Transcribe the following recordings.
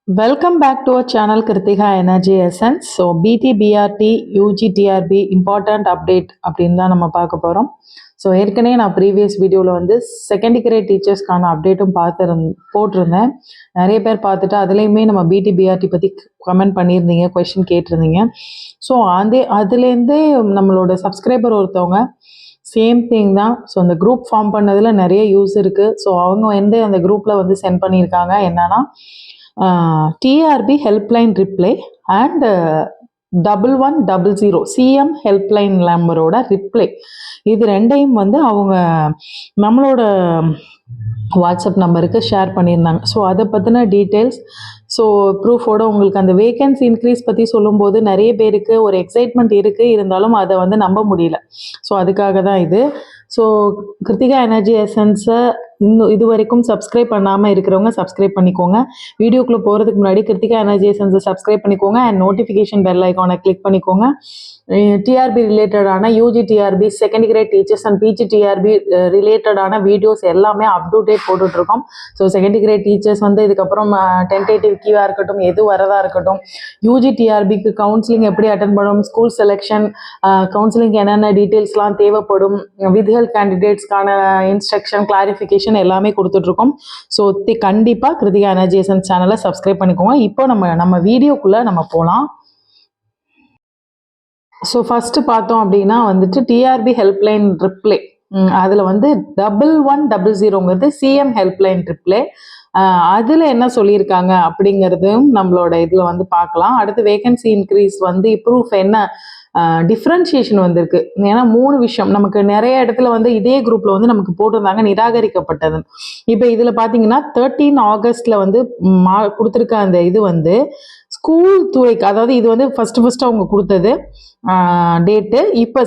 Welcome back to our channel Kritika Energy Essence. So BT BRT UG TRB important update அப்படின்னு தான் நம்ம பார்க்க போகிறோம். ஸோ ஏற்கனவே நான் ப்ரீவியஸ் வீடியோவில் வந்து செகண்ட் கிரேட் டீச்சர்ஸ்க்கான அப்டேட்டும் போட்டிருந்தேன். நிறைய பேர் பார்த்துட்டு அதுலேயுமே நம்ம பிடி பிஆர்டி பற்றி கமெண்ட் பண்ணியிருந்தீங்க, கொஷின் கேட்டிருந்தீங்க. ஸோ அதுலேருந்தே நம்மளோட சப்ஸ்கிரைபர் ஒருத்தவங்க சேம் திங் தான். ஸோ அந்த குரூப் ஃபார்ம் பண்ணதில் நிறைய யூஸ் இருக்குது. ஸோ அவங்க வந்து அந்த குரூப்பில் வந்து சென்ட் பண்ணியிருக்காங்க. என்னன்னா TRP helpline reply and 1100 CM helpline நம்பரோட ரிப்ளை, இது ரெண்டையும் வந்து அவங்க நம்மளோட வாட்ஸ்அப் நம்பருக்கு ஷேர் பண்ணியிருந்தாங்க. ஸோ அதை பற்றின டீட்டெயில்ஸ், ஸோ ப்ரூஃபோட உங்களுக்கு அந்த வேகன்சி இன்க்ரீஸ் பற்றி சொல்லும்போது நிறைய பேருக்கு ஒரு எக்ஸைட்மெண்ட் இருக்குது, இருந்தாலும் அதை வந்து நம்ப முடியல. ஸோ அதுக்காக தான் இது. ஸோ கிருத்திகா எனர்ஜி எசன்ஸை இன்னும் இது வரைக்கும் சப்ஸ்கிரைப் பண்ணாமல் இருக்கிறவங்க சப்ஸ்கிரைப் பண்ணிக்கோங்க. வீடியோக்குள்ளே போகிறதுக்கு முன்னாடி கிருத்திகா எனர்ஜி எசன்ஸை சப்ஸ்கிரைப் பண்ணிக்கோங்க அண்ட் நோட்டிஃபிகேஷன் பெல் ஐக்கானை கிளிக் பண்ணிக்கோங்க. டிஆர்பி ரிலேட்டடான UG TRB, second grade teachers and PG TRB ரிலேட்டடான வீடியோஸ் எல்லாமே அப் டு டேட் போட்டுட்ருக்கோம். ஸோ செகண்ட் கிரேட் டீச்சர்ஸ் வந்து இதுக்கப்புறம் டென்டேட்டிவ் கீவாக இருக்கட்டும், எது வரதாக இருக்கட்டும், யூஜி டிஆர்பிக்கு கவுன்சிலிங் எப்படி அட்டன் பண்ணணும், ஸ்கூல் செலெக்ஷன் கவுன்சிலிங் என்னென்ன டீட்டெயில்ஸ்லாம் தேவைப்படும், வித்ஹெல்த் கேண்டிடேட்ஸ்க்கான இன்ஸ்ட்ரக்ஷன் கிளாரிஃபிகேஷன் எல்லாமே கொடுத்துட்ருக்கோம். ஸோ கண்டிப்பாக கிருத்திகா எனர்ஜி எசன்ஸ் சேனலை சப்ஸ்கிரைப் பண்ணிக்கோங்க. இப்போ நம்ம வீடியோக்குள்ளே நம்ம போகலாம். ஸோ ஃபஸ்ட்டு பார்த்தோம் அப்படின்னா வந்துட்டு டிஆர்பி ஹெல்ப்லைன் ரிப்ளை, அதில் வந்து 1100 சிஎம் ஹெல்ப்லைன் ரிப்ளை, அதில் என்ன சொல்லியிருக்காங்க அப்படிங்கிறதும் நம்மளோட இதில் வந்து பார்க்கலாம். அடுத்து வேகன்சி இன்க்ரீஸ் வந்து ப்ரூஃப் என்ன டிஃப்ரென்ஷியேஷன் வந்திருக்கு. ஏன்னா 3 விஷயம் நமக்கு நிறைய இடத்துல வந்து இதே குரூப்பில் வந்து நமக்கு போட்டிருந்தாங்க நிராகரிக்கப்பட்டது. இப்போ இதில் பார்த்தீங்கன்னா 13 ஆகஸ்டில் வந்து கொடுத்துருக்க அந்த இது வந்து ஸ்கூல் துறைக்கு, அதாவது இது வந்து ஃபஸ்ட்டு அவங்க கொடுத்தது டேட்டு. இப்போ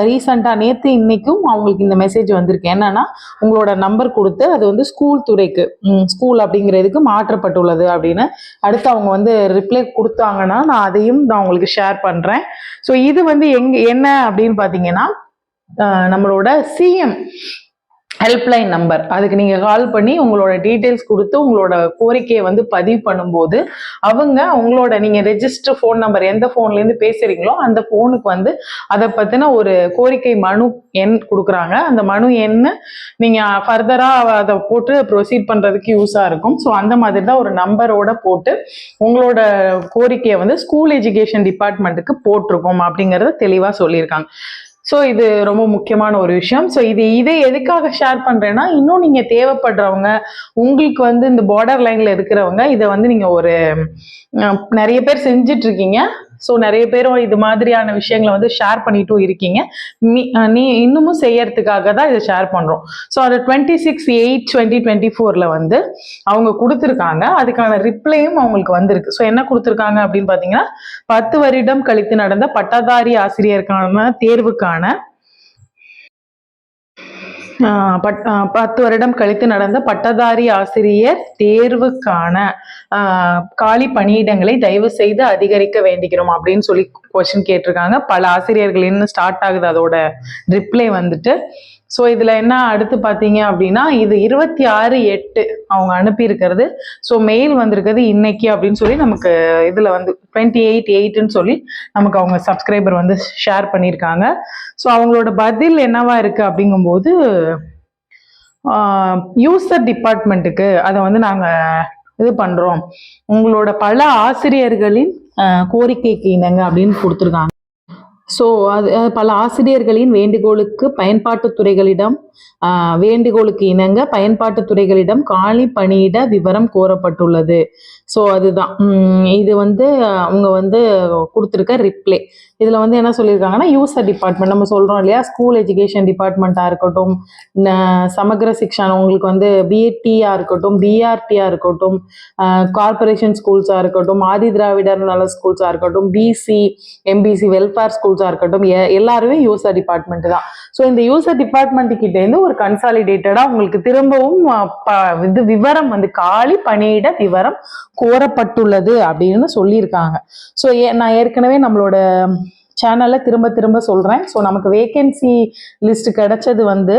ரீசண்டாக நேற்று இன்னைக்கும் அவங்களுக்கு இந்த மெசேஜ் வந்திருக்கு. என்னன்னா உங்களோட நம்பர் கொடுத்து அது வந்து ஸ்கூல் துறைக்கு, ஸ்கூல் அப்படிங்கிறதுக்கு மாற்றப்பட்டுள்ளது அப்படின்னு. அடுத்து அவங்க வந்து ரிப்ளை கொடுத்தாங்கன்னா நான் அதையும் நான் உங்களுக்கு ஷேர் பண்ணுறேன். ஸோ இது வந்து என்ன அப்படின்னு பார்த்தீங்கன்னா நம்மளோட சிஎம் ஹெல்ப்லைன் நம்பர், அதுக்கு நீங்கள் கால் பண்ணி உங்களோட டீட்டெயில்ஸ் கொடுத்து உங்களோட கோரிக்கையை வந்து பதிவு பண்ணும்போது அவங்க உங்களோட நீங்கள் ரெஜிஸ்டர் ஃபோன் நம்பர், எந்த ஃபோன்லேருந்து பேசுகிறீங்களோ அந்த ஃபோனுக்கு வந்து அதை பற்றின ஒரு கோரிக்கை மனு எண் கொடுக்குறாங்க. அந்த மனு எண்ணு நீங்கள் ஃபர்தராக அதை போட்டு ப்ரொசீட் பண்ணுறதுக்கு யூஸாக இருக்கும். ஸோ அந்த மாதிரி தான் ஒரு நம்பரோட போட்டு உங்களோட கோரிக்கையை வந்து ஸ்கூல் எஜுகேஷன் டிபார்ட்மெண்ட்டுக்கு போட்டிருக்கோம் அப்படிங்கிறத தெளிவாக சொல்லியிருக்காங்க. ஸோ இது ரொம்ப முக்கியமான ஒரு விஷயம். ஸோ இதை எதுக்காக ஷேர் பண்ணுறேன்னா, இன்னும் நீங்கள் தேவைப்படுறவங்க, உங்களுக்கு வந்து இந்த பார்டர் லைனில் இருக்கிறவங்க, இதை வந்து நீங்கள் ஒரு நிறைய பேர் செஞ்சிட்ருக்கீங்க. ஸோ நிறைய பேரும் இது மாதிரியான விஷயங்களை வந்து ஷேர் பண்ணிட்டும் இருக்கீங்க. நீ இன்னமும் செய்யறதுக்காக தான் இதை ஷேர் பண்ணுறோம். ஸோ அது 26/8/2024 வந்து அவங்க கொடுத்துருக்காங்க. அதுக்கான ரிப்ளையும் அவங்களுக்கு வந்திருக்கு. ஸோ என்ன கொடுத்துருக்காங்க அப்படின்னு பார்த்தீங்கன்னா, 10 வருடம் கழித்து நடந்த பட்டதாரி ஆசிரியருக்கான தேர்வுக்கான 10 வருடம் கழித்து நடந்த பட்டதாரி ஆசிரியர் தேர்வுக்கான காலி பணியிடங்களை தயவு செய்து அதிகரிக்க வேண்டிக்கிறோம் அப்படின்னு சொல்லி கொஸ்டின் கேட்டிருக்காங்க. பல ஆசிரியர்கள் இன்னும் ஸ்டார்ட் ஆகுது அதோட ரிப்ளை வந்துட்டு. ஸோ இதில் என்ன அடுத்து பார்த்தீங்க அப்படின்னா, இது 26/8 அவங்க அனுப்பியிருக்கிறது. ஸோ மெயில் வந்திருக்கிறது இன்னைக்கு அப்படின்னு சொல்லி நமக்கு இதில் வந்து 28/8ன்னு சொல்லி நமக்கு அவங்க சப்ஸ்கிரைபர் வந்து ஷேர் பண்ணியிருக்காங்க. ஸோ அவங்களோட பதில் என்னவா இருக்கு அப்படிங்கும்போது, யூசர் டிபார்ட்மெண்ட்டுக்கு அதை வந்து நாங்கள் இது பண்ணுறோம், உங்களோட பல ஆசிரியர்களின் கோரிக்கைக்கு இணங்க அப்படின்னு கொடுத்துருக்காங்க. ஸோ அது பல ஆசிரியர்களின் வேண்டுகோளுக்கு இணங்க பயன்பாட்டு துறைகளிடம் காலி பணியிட விவரம் கோரப்பட்டுள்ளது. ஸோ அதுதான் இது வந்து அவங்க வந்து கொடுத்துருக்க ரிப்ளை. இதில் வந்து என்ன சொல்லியிருக்காங்கன்னா, யூசர் டிபார்ட்மெண்ட் நம்ம சொல்கிறோம் இல்லையா, ஸ்கூல் எஜுகேஷன் டிபார்ட்மெண்ட்டாக இருக்கட்டும், சமக்ர சிக்ஷா உங்களுக்கு வந்து பிஏடியாக இருக்கட்டும், பிஆர்டியாக இருக்கட்டும், கார்பரேஷன் ஸ்கூல்ஸாக இருக்கட்டும், ஆதி திராவிடர் நல ஸ்கூல்ஸாக இருக்கட்டும், பிசி எம்பிசி வெல்ஃபேர் ஸ்கூல்ஸாக இருக்கட்டும், எல்லாருமே யூசர் டிபார்ட்மெண்ட் தான். ஸோ இந்த யூசர் டிபார்ட்மெண்ட் கிட்டேருந்து ஒரு கன்சாலிடேட்டடாக உங்களுக்கு திரும்பவும் இது விவரம் வந்து காலி பணியிட விவரம் கோரப்பட்டுள்ளது அப்படின்னு சொல்லியிருக்காங்க. ஸோ நான் ஏற்கனவே நம்மளோட சேனலில் திரும்ப சொல்கிறேன். ஸோ நமக்கு வேகன்சி லிஸ்ட் கிடைச்சது வந்து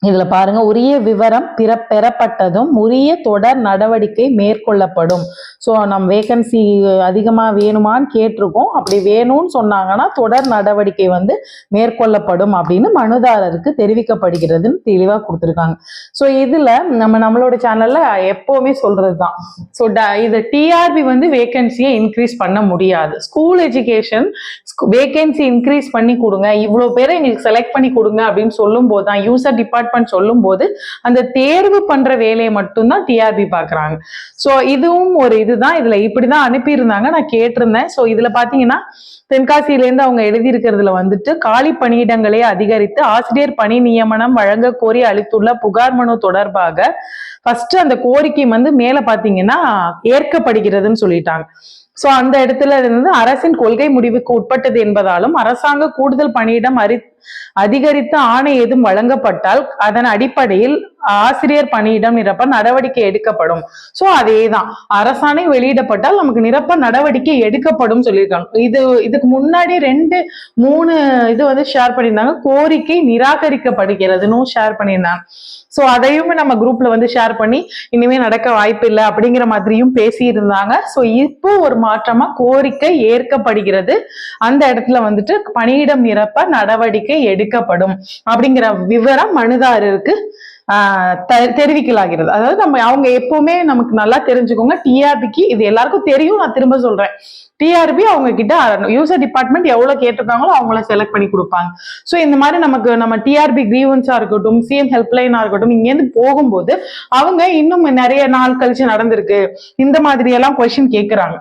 இதுல பாருங்க, உரிய விவரம் பெறப்பட்டதும் உரிய தொடர் நடவடிக்கை மேற்கொள்ளப்படும். ஸோ நம்ம வேகன்சி அதிகமாக வேணுமான்னு கேட்டிருக்கோம். அப்படி வேணும்னு சொன்னாங்கன்னா தொடர் நடவடிக்கை வந்து மேற்கொள்ளப்படும் அப்படின்னு மனுதாரருக்கு தெரிவிக்கப்படுகிறதுன்னு தெளிவாக கொடுத்துருக்காங்க. ஸோ இதில் நம்மளோட சேனல்ல எப்போவுமே சொல்றது தான். ஸோ இது டிஆர்பி வந்து வேகன்சியை இன்க்ரீஸ் பண்ண முடியாது. ஸ்கூல் எஜுகேஷன் வேகன்சி இன்க்ரீஸ் பண்ணி கொடுங்க, இவ்வளோ பேரை எங்களுக்கு செலக்ட் பண்ணி கொடுங்க அப்படின்னு சொல்லும் போது தான், யூசர் டிபார்ட்மெண்ட் சொல்லும் போது அந்த தேர்வு பண்ற வேலையை மட்டும்தான் டிஆர்பி பாக்குறாங்க. ஸோ இதுவும் ஒரு இதுதான். இதுல இப்படிதான் அனுப்பியிருந்தாங்க, நான் கேட்டிருந்தேன். ஸோ இதுல பாத்தீங்கன்னா தென்காசியிலேருந்து அவங்க எழுதியிருக்கிறதுல வந்துட்டு காலி பணியிடங்களை அதிகரித்து ஆசிரியர் பணி நியமனம் வழங்க கோரி அளித்துள்ள புகார் மனு தொடர்பாக ஃபர்ஸ்ட் அந்த கோரிக்கை வந்து மேல பாத்தீங்கன்னா ஏற்கப்படுகிறதுன்னு சொல்லிட்டாங்க. சோ அந்த இடத்துல இருந்து அரசின் கொள்கை முடிவுக்கு உட்பட்டது என்பதாலும் அரசாங்க கூடுதல் பணியிடம் அதிகரித்த ஆணை ஏதும் வழங்கப்பட்டால் அதன் அடிப்படையில் ஆசிரியர் பணியிடம் நிரப்ப நடவடிக்கை எடுக்கப்படும். சோ அதேதான், அரசாணை வெளியிடப்பட்டால் நமக்கு நிரப்ப நடவடிக்கை எடுக்கப்படும் சொல்லியிருக்காங்க. இதுக்கு முன்னாடி 2-3 இது வந்து ஷேர் பண்ணியிருந்தாங்க. கோரிக்கை நிராகரிக்கப்படுகிறதுன்னு ஷேர் பண்ணியிருந்தாங்க. சோ அதையும் நம்ம குரூப்ல வந்து ஷேர் பண்ணி இனிமே நடக்க வாய்ப்பு இல்லை அப்படிங்கிற மாதிரியும் பேசி இருந்தாங்க. சோ இப்போ ஒரு மாற்றமா கோரிக்கை ஏற்கப்படுகிறது, அந்த இடத்துல வந்துட்டு பணியிடம் நிரப்ப நடவடிக்கை எடுக்கப்படும் அப்படிங்கிற விவரம் மனுதாரருக்கு தெரிவிக்கலாகிறது. அதாவது அவங்க எப்பவுமே நமக்கு நல்லா தெரிஞ்சுக்கோங்க, டிஆர்பிக்கு இது எல்லாருக்கும் தெரியும். நான் திரும்ப சொல்றேன், டிஆர்பி அவங்க கிட்ட யூசர் டிபார்ட்மெண்ட் எவ்வளவு கேட்டிருக்காங்களோ அவங்கள செலக்ட் பண்ணி கொடுப்பாங்க. ஸோ இந்த மாதிரி நம்ம டிஆர்பி கிரீவன்ஸா இருக்கட்டும், சிஎம் ஹெல்ப்லைனா இருக்கட்டும், இங்கேருந்து போகும்போது அவங்க இன்னும் நிறைய நாள் கழிச்சு நடந்திருக்கு இந்த மாதிரி எல்லாம் கொஸ்டின் கேட்கிறாங்க.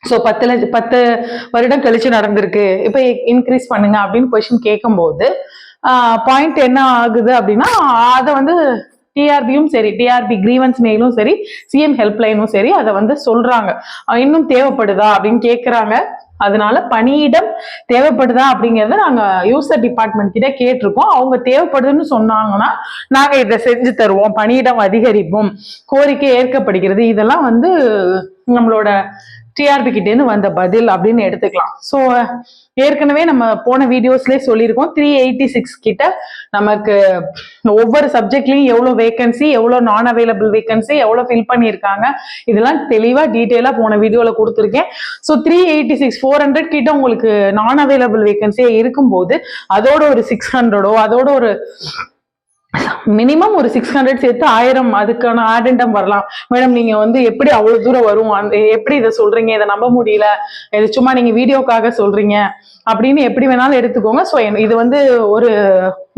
ஸோ 10 வருடம் கழிச்சு நடந்திருக்கு, இப்ப இன்க்ரீஸ் பண்ணுங்க அப்படின்னு கொஸ்டின் கேட்கும்போது பாயிண்ட் என்ன ஆகுது அப்படின்னா, அதை வந்து டிஆர்பியும் சரி, டிஆர்பி கிரீவன்ஸ் மெயிலும் சரி, சிஎம் ஹெல்ப்லைனும் சரி அதை வந்து சொல்றாங்க, இன்னும் தேவைப்படுதா அப்படின்னு கேட்கிறாங்க. அதனால பணியிடம் தேவைப்படுதா அப்படிங்கறத நாங்க யூசர் டிபார்ட்மெண்ட் கிட்ட கேட்டிருக்கோம். அவங்க தேவைப்படுதுன்னு சொன்னாங்கன்னா நாங்க இதை செஞ்சு தருவோம், பணியிடம் அதிகரிப்போம், கோரிக்கை ஏற்கப்படுகிறது. இதெல்லாம் வந்து நம்மளோட டிஆர்பி கிட்டேருந்து வந்த பதில் அப்படின்னு எடுத்துக்கலாம். ஸோ ஏற்கனவே நம்ம போன வீடியோஸ்லேயே சொல்லியிருக்கோம், 386 கிட்ட நமக்கு ஒவ்வொரு சப்ஜெக்ட்லையும் எவ்வளோ வேகன்சி, எவ்வளோ நான் அவைலபிள் வேகன்சி, எவ்வளோ ஃபில் பண்ணியிருக்காங்க, இதெல்லாம் தெளிவாக டீட்டெயிலாக போன வீடியோவில் கொடுத்துருக்கேன். ஸோ 386 400 கிட்ட உங்களுக்கு நான் அவைலபிள் வேகன்சியே இருக்கும்போது அதோட ஒரு 600 அதோட ஒரு மினிமம் ஒரு 600 சேர்த்து 1000 அதுக்கான ஆடெண்டம் வரலாம். மேடம் நீங்க வந்து எப்படி அவ்வளவு தூரம் வரும், எப்படி இதை சொல்றீங்க, இதை நம்ப முடியல, இது சும்மா நீங்க வீடியோக்காக சொல்றீங்க அப்படின்னு எப்படி வேணாலும் எடுத்துக்கோங்க. ஸோ இது வந்து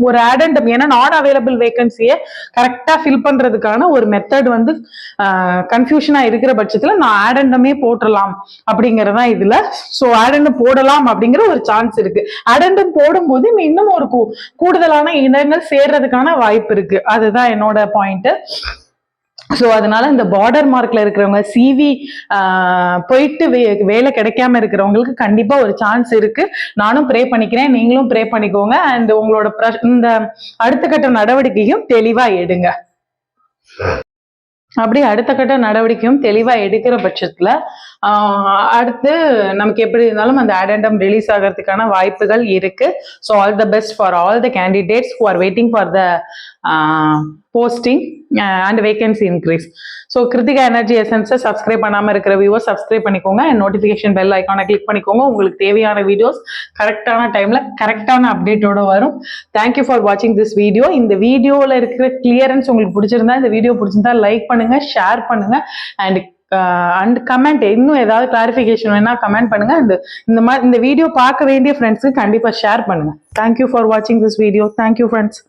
ஒரு ஆடெண்டம், ஏன்னா நான் அவைலபிள் வேகன்சியை கரெக்டா ஃபில் பண்றதுக்கான ஒரு மெத்தட் வந்து கன்ஃபியூஷனா இருக்கிற பட்சத்துல நான் ஆடெண்டமே போட்டுடலாம் அப்படிங்கறதா இதுல. ஸோ ஆடெண்டம் போடலாம் அப்படிங்கிற ஒரு சான்ஸ் இருக்கு. ஆடெண்டம் போடும்போது இன்னும் ஒரு கூடுதலான இடங்கள் சேர்றதுக்கான வாய்ப்பு இருக்கு. அதுதான் என்னோட பாயிண்ட். ஸோ அதனால இந்த பார்டர் மார்க்ல இருக்கிறவங்க, சிவி போயிட்டு வேலை கிடைக்காம இருக்கிறவங்களுக்கு கண்டிப்பா ஒரு சான்ஸ் இருக்கு. நானும் ப்ரே பண்ணிக்கிறேன், நீங்களும் ப்ரே பண்ணிக்கோங்க. அண்ட் உங்களோட இந்த அடுத்த கட்ட நடவடிக்கையும் தெளிவா எடுங்க. அப்படி அடுத்த கட்ட நடவடிக்கையும் தெளிவா எடுக்கிற பட்சத்துல அடுத்து நமக்கு எப்படி இருந்தாலும் அந்த ஆடெண்டம் ரிலீஸ் ஆகிறதுக்கான வாய்ப்புகள் இருக்கு. So all the best for all the candidates who are waiting for the posting and vacancy increase. So Kiruthika energy எசன்ஸை சப்ஸ்கிரைப் பண்ணாமல் இருக்கிற வியூவர்ஸ் சப்ஸ்கிரைப் பண்ணிக்கோங்க. அண்ட் நோட்டிஃபிகேஷன் பெல் ஐக்கானை கிளிக் பண்ணிக்கோங்க. உங்களுக்கு தேவையான வீடியோஸ் கரெக்டான டைம்ல கரெக்டான அப்டேட்டோட வரும். தேங்க்யூ ஃபார் வாட்சிங் திஸ் வீடியோ. இந்த வீடியோவில் இருக்கிற கிளியரன்ஸ் உங்களுக்கு பிடிச்சிருந்தா, இந்த வீடியோ பிடிச்சிருந்தா லைக் பண்ணுங்க, ஷேர் பண்ணுங்க, அண்ட் கமெண்ட். இன்னும் ஏதாவது கிளாரிஃபிகேஷன் வேணா கமெண்ட் பண்ணுங்க. இந்த வீடியோ பார்க்க வேண்டிய ஃப்ரெண்ட்ஸுக்கு கண்டிப்பா ஷேர் பண்ணுங்க. தேங்க்யூ ஃபார் வாட்சிங் திஸ் வீடியோ. Thank you friends.